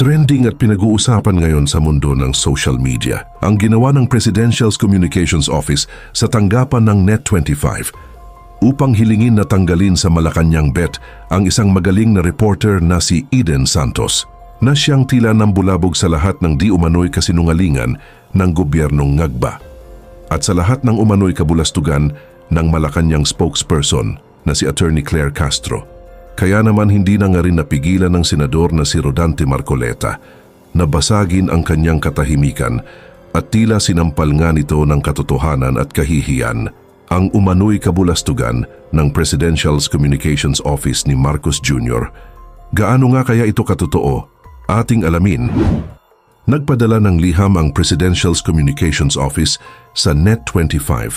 Trending at pinag-uusapan ngayon sa mundo ng social media ang ginawa ng Presidential Communications Office sa tanggapan ng Net25 upang hilingin na tanggalin sa Malacanang Bet ang isang magaling na reporter na si Eden Santos na siyang tila nambulabog sa lahat ng di umano'y kasinungalingan ng gobyernong Ngagba at sa lahat ng umano'y kabulastugan ng Malacanang spokesperson na si Attorney Claire Castro. Kaya naman hindi na nga rin napigilan ng senador na si Rodante Marcoleta na basagin ang kanyang katahimikan at tila sinampal nga nito ng katotohanan at kahihiyan ang umano'y kabulastugan ng Presidential Communications Office ni Marcos Jr. Gaano nga kaya ito katotoo? Ating alamin. Nagpadala ng liham ang Presidential Communications Office sa Net25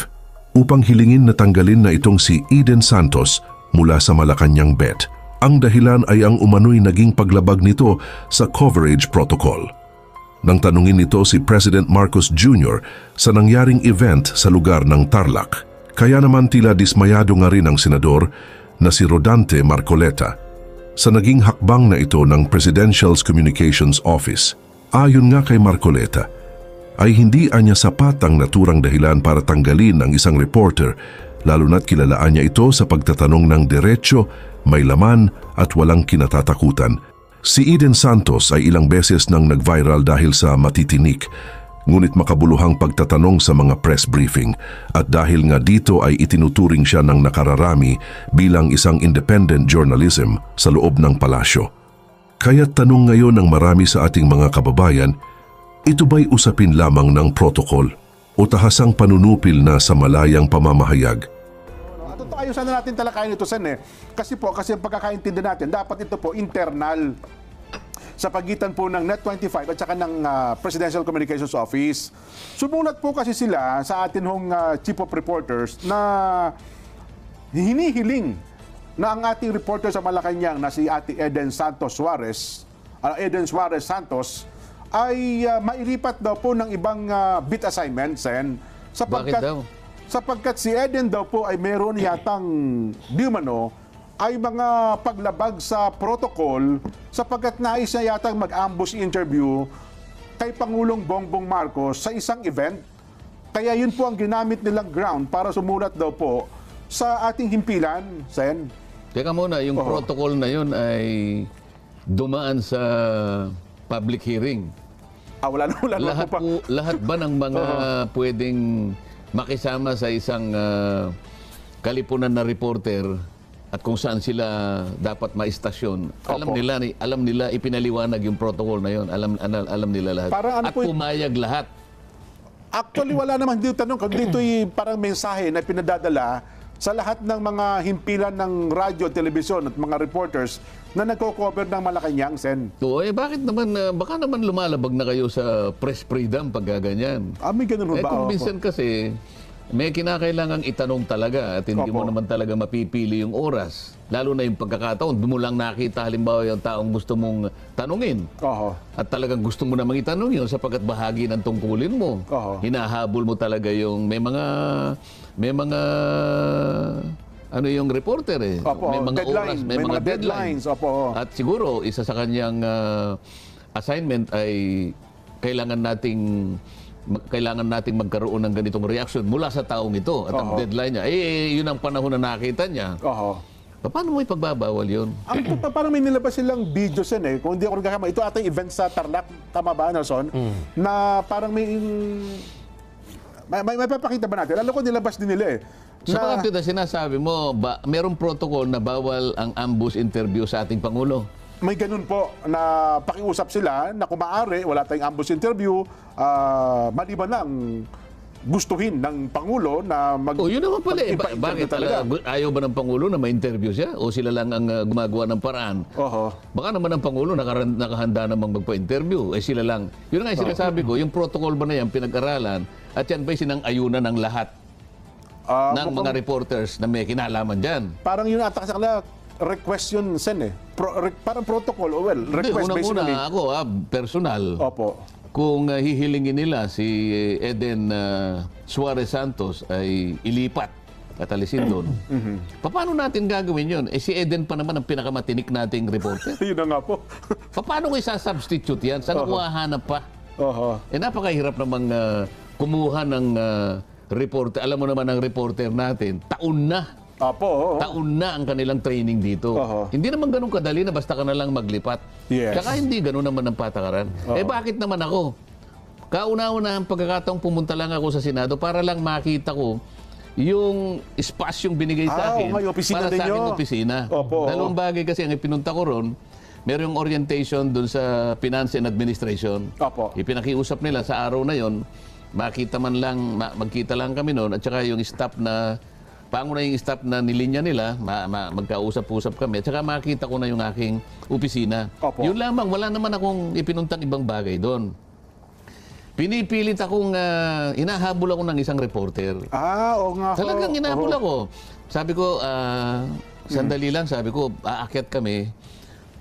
upang hilingin na tanggalin na itong si Eden Santos mula sa Malacanang Bet. Ang dahilan ay ang umano'y naging paglabag nito sa coverage protocol. Nang tanungin nito si President Marcos Jr. sa nangyaring event sa lugar ng Tarlac. Kaya naman tila dismayado nga rin ang senador na si Rodante Marcoleta sa naging hakbang na ito ng Presidential Communications Office. Ayon nga kay Marcoleta, ay hindi anya sapat ang naturang dahilan para tanggalin ang isang reporter, lalo na't kilalaan niya ito sa pagtatanong ng diretsyo, may laman at walang kinatatakutan. Si Eden Santos ay ilang beses nang nag-viral dahil sa matitinik, ngunit makabuluhang pagtatanong sa mga press briefing at dahil nga dito ay itinuturing siya ng nakararami bilang isang independent journalism sa loob ng palasyo. Kaya't tanong ngayon ng marami sa ating mga kababayan, ito ba'y usapin lamang ng protocol o tahasang panunupil na sa malayang pamamahayag? Ayusan na natin talakayin ito, Sen, eh. Kasi ang pagkakaintindi natin, dapat ito po internal sa pagitan po ng Net25 at saka ng Presidential Communications Office. Sumulat po kasi sila sa atin hong Chief of Reporters na hinihiling na ang ating reporter sa Malacanang na si Ate Eden Suarez Santos ay mailipat daw po ng ibang beat assignments, Sen. Bakit daw? Sapagkat si Eden daw po ay meron yatang di umano ay mga paglabag sa protocol sapagkat nais niya yatang mag-ambush interview kay Pangulong Bongbong Marcos sa isang event. Kaya yun po ang ginamit nilang ground para sumulat daw po sa ating himpilan, Sen. Teka muna, yung protocol na yun ay dumaan sa public hearing. Wala na po pa. Lahat ba ng mga pwedeng makisama sa isang kalipunan na reporter at kung saan sila dapat maistasyon, alam nila ipinaliwanag yung protocol na yun, alam nila lahat. At pumayag lahat. Actually, wala naman dito tanong. Dito'y parang mensahe na pinadadala sa lahat ng mga himpilan ng radyo, telebisyon at mga reporters na nagko-cover ng Malacanang, Sen. Bakit naman, baka naman lumalabag na kayo sa press freedom pag gaganyan. May ganun ba? Kung minsan kasi, may kinakailangang itanong talaga at hindi mo naman talaga mapipili yung oras. Lalo na yung pagkakataon, doon mo lang nakita halimbawa yung taong gusto mong tanungin. At talagang gusto mo namang itanong yun sapagkat bahagi ng tungkulin mo. Hinahabol mo talaga yung may mga ano yung reporter eh. May mga oras, may mga deadlines. At siguro, isa sa kanyang assignment ay kailangan nating magkaroon ng ganitong reaction mula sa taong ito. At ang deadline niya, yun ang panahon na nakita niya. Paano mo ipagbabawal yun? Parang may nilabas silang videos yan eh. Kung hindi ako nagkakama, ito atang event sa Tarlac, tama ba, Nelson? Na parang may papakita ba natin? Alam ko nilabas din nila eh. Sa mga sinasabi mo, merong protocol na bawal ang ambush interview sa ating Pangulo? May ganun po na pakiusap sila na kung maaari, wala tayong ambush interview, maliban lang gustuhin ng Pangulo na yun naman pala eh. Bakit talaga? Ayaw ba ng Pangulo na ma-interview siya? O sila lang ang gumagawa ng paraan? Baka naman ang Pangulo nakahanda namang magpa-interview. Sila lang. Yun nga yung sinasabi ko, yung protocol ba na yan pinag-aralan at yan ba'y sinang-ayunan ng lahat ng mga reporters na may kinalaman dyan? Parang yun ata sa kanila, request yun, Sen eh. Parang protocol, request basically. Una ako, personal. Kung hihilingin nila si Eden Suarez Santos ay ilipat at alisin doon. Paano natin gagawin yun? Si Eden pa naman ang pinakamatinik nating reporter. Yun na nga po. Paano ko isa-substitute yan? Saan ako hahanap pa? Oho. Napakahirap namang kumuha ng reporter. Alam mo naman ang reporter natin, taon na. Apo. Taon na ang kanilang training dito. Hindi naman ganun kadali na basta ka na lang maglipat. Yes. Saka hindi ganun naman ang patakaran. Bakit naman ako? Kauna-una ang pagkakataong pumunta lang ako sa Senado para lang makita ko yung espasyong binigay sa akin may opisina para sa ninyo. aking opisina. Opo. Dalawang bagay kasi ang ipinunta ko ron, merong orientation dun sa Finance and Administration. Opo. Ipinakiusap nila sa araw na yon, makita man lang, magkita lang kami noon at saka yung staff na pangunahing staff na nilinya nila, magkausap-usap kami, at saka makita ko na yung aking opisina. Opo. Yun lamang, wala naman akong ipinuntang ibang bagay doon. Pinipilit akong, inahabol ako ng isang reporter. Oo nga. Talagang inahabol ako. Sabi ko, sandali lang, sabi ko, aakyat kami,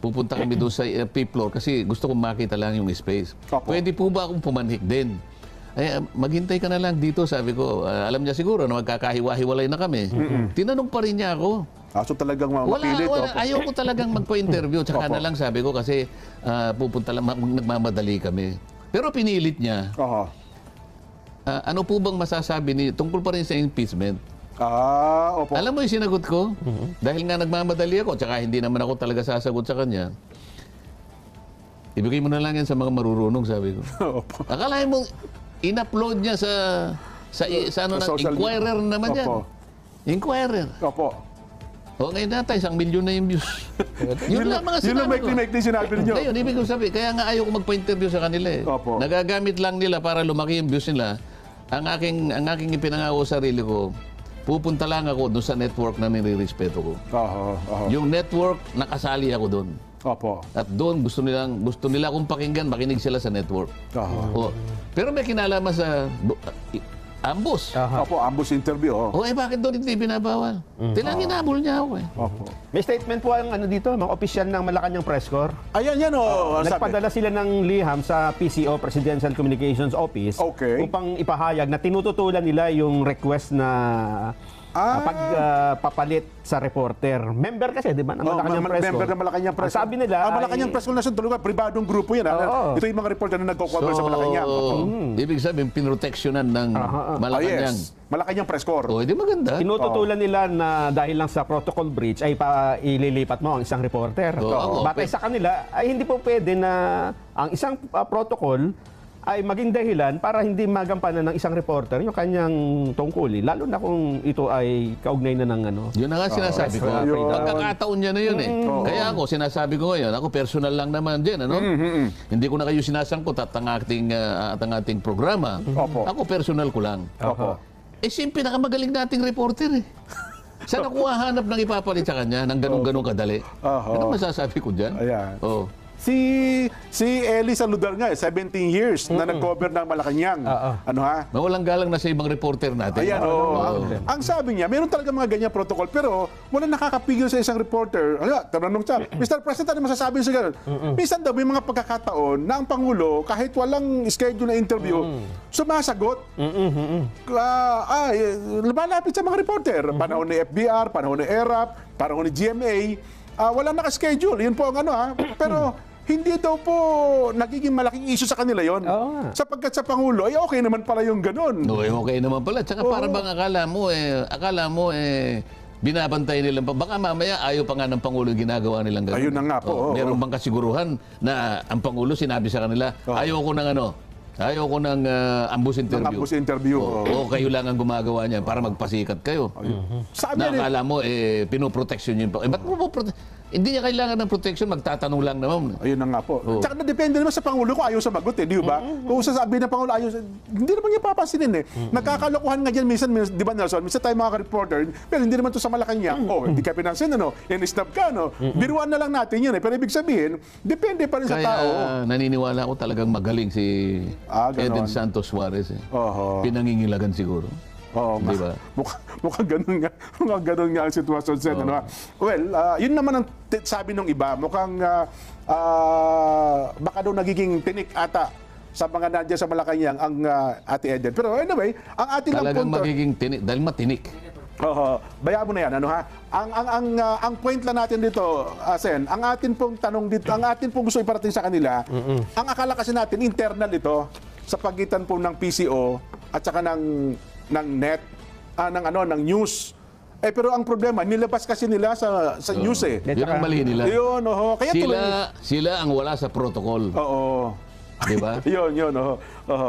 pupunta kami doon sa fifth floor kasi gusto kong makita lang yung space. Opo. Pwede po ba akong pumanhik din? Ay, maghintay ka na lang dito, sabi ko. Alam niya siguro na magkakahiwa-hiwalay na kami. Tinanong pa rin niya ako. So talagang mapilit. Ayaw ko talagang magpa-interview. Tsaka na lang sabi ko kasi pupunta lang, nagmamadali kami. Pero pinilit niya. Ano po bang masasabi ni tungkol pa rin sa impeachment? Opo. Alam mo yung sinagot ko? Dahil nga nagmamadali ako, tsaka hindi naman ako talaga sasagot sa kanya. Ibigay mo na lang yan sa mga marurunong, sabi ko. Opo. Akalain mo, in-upload niya sa ano na, Inquirer naman yan. Opo. Inquirer. Opo. O ngayon natin, 1 milyon na yung views. Yun lang mga Yun lang sinabi ko. make sinabi ninyo. Ngayon, ibig ko sabi, kaya nga ayaw ko magpa-interview sa kanila eh. Opo. Nagagamit lang nila para lumaki yung views nila. Ang aking ipinangako sa sarili ko, pupunta lang ako doon sa network na nire-respeto ko. Yung network, nakasali ako doon. Opo. At doon gusto nila akong pakinggan, makinig sila sa network. Pero may kinalaman sa ambush. Opo, ambush interview. Bakit doon hindi binabawal? Tilang hinabol niya ako eh. Opo. May statement po ang dito, mga opisyal ng Malacanang Press Corps. Ayan yan Nagpadala sila ng liham sa PCO, Presidential Communications Office, Okay. upang ipahayag na tinututulan nila yung request na pagpapalit sa reporter. Member kasi, di ba, ng Malacanang Press Corps. Member ng Malacanang Press. Ang sabi nila Malacanang Press Corps na tulugan, pribadong grupo yan. Ito yung mga reporter na nagko-cover sa Malacanang. Ibig sabihin, pinroteksyonan ng Malacanang. Yes. Malacanang Press Corps. Hindi maganda. tinututulan nila na dahil lang sa protocol breach ay ililipat mo ang isang reporter. Batay sa kanila ay hindi po pwede na ang isang protocol ay maging dahilan para hindi magampanan ng isang reporter yung kanyang tungkulin, lalo na kung ito ay kaugnay na ng ano. Yun na nga sinasabi ko. Pagkakataon niya na yun eh. Kaya ako, sinasabi ko ngayon, ako personal lang naman din, ano? Hindi ko na kayo sinasangkot at ang ating programa. Ako personal ko lang. Siya yung pinakamagaling nating reporter eh. Saan ako hahanap ng ipapalit sa kanya ng ganun-ganun kadali? Ano masasabi ko dyan? Ayan. Si Eli Saludar nga, 17 years na nag-cover ng Malacanang. Ano ha? Mawalang galang na sa ibang reporter natin. Ayan, ang sabi niya, meron talaga mga ganyan protocol, pero wala nakakapigil sa isang reporter. Tanong siya, Mr. President, ano masasabi sa ganun? Minsan daw, may mga pagkakataon na ang Pangulo, kahit walang schedule na interview, sumasagot. Lumalapit sa mga reporter. Panahon ni FBR, panahon ni ERAP, panahon ni GMA, wala naka-schedule. Yun po ang ano Pero hindi daw po nagiging malaking issue sa kanila yon. Sapagkat sa Pangulo, ay okay naman pala yung ganun. Okay naman pala. Tsaka para bang akala mo binabantay nila pa. Baka mamaya ayaw pa nga ng Pangulo yung ginagawa nilang ganun. Ayun na nga po. Meron bang kasiguruhan na ang Pangulo sinabi sa kanila, ayaw ko ng ambush interview. Ambush interview. O kayo lang ang gumagawa niyan para magpasikat kayo. Sabi akala mo, pinoproteksyon yun pa. Ba't mo hindi niya kailangan ng protection, magtatanong lang naman. Ayun na nga po. Tsaka na-depende naman sa Pangulo kung ayaw sumagot di ba? Kung sasabihin ng Pangulo ayaw, hindi naman niya papansinin Nagkakalokohan nga dyan minsan, di ba Nelson? Minsan tayo mga reporter, pero hindi naman to sa Malacanang. Hindi ka pinansin, in-snub ka, Biruan na lang natin yun Pero ibig sabihin, depende pa rin sa tao. Kaya naniniwala ako talagang magaling si Eden Santos Suarez. Pinangingilagan siguro. Di ba? Mukhang ganun nga ang sitwasyon sa Well, yun naman ang sabi ng iba. Mukhang baka daw nagiging tinik ata sa mga nandiyan sa Malacanang ang Ate Eden. Pero anyway, ang ating talagang magiging tinik, dahil matinik. Bayaan mo na yan, ano ha? Ang point lang natin dito, Sen, ang atin pong tanong dito, ang atin pong gusto iparating sa kanila, ang akala kasi natin internal ito sa pagitan po ng PCO at saka ng net, ng news. Pero ang problema, nilabas kasi nila sa news eh. Yun ang mali nila. Yun, kaya Sila ang wala sa protocol. Oo. Di ba? Yun.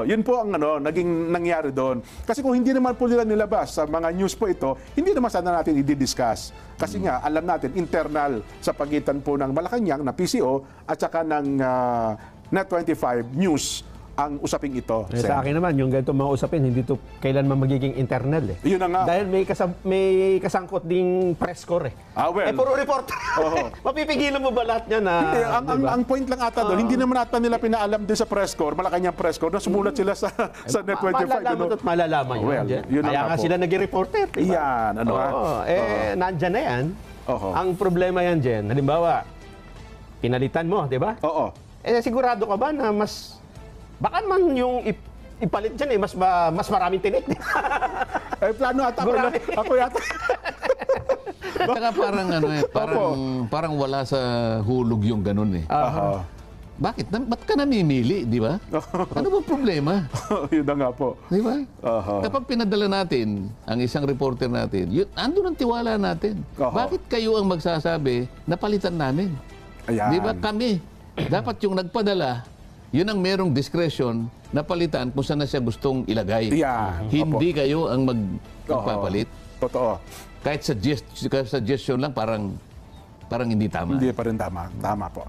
Yun po ang naging nangyari doon. Kasi kung hindi naman po nila nilabas sa mga news po ito, hindi naman sana natin i-discuss. Kasi nga, alam natin, internal sa pagitan po ng Malacanang na PCO at saka ng Net25 News ang usaping ito. Sa akin naman, yung ganito mga usapin, hindi to kailanman magiging internal eh. Yun na nga. Dahil may kasangkot ding press corps eh. Well. Puro reporter. Mapipigilan mo ba lahat niya na... Hindi, ang point lang ata doon, hindi naman ata nila pinaalam din sa press corps, Malacanang press corps, na sumulat sila sa Net25. Malalaman yun. Yun Kaya nga sila naging reporter. Diba? Yan, Nandyan na yan. Ang problema yan dyan, halimbawa, pinalitan mo, di ba? Oo. Sigurado ka ba na mas... Baka man yung ipalit dyan mas maraming tinik. Plano ata ako yata. Saka parang wala sa hulog yung ganun eh. Bakit? Ba't ka namimili, di ba? Ano ba problema? Yun na nga po. Di ba? Kapag pinadala natin ang isang reporter natin, andun ang tiwala natin. Bakit kayo ang magsasabi na palitan namin? Ayan. Di ba kami? Dapat yung nagpadala, yun ang merong discretion na palitan kung saan na siya gustong ilagay. Hindi kayo ang magpapalit. Totoo. Kahit suggestion lang, parang hindi tama. Hindi pa rin tama. Tama po.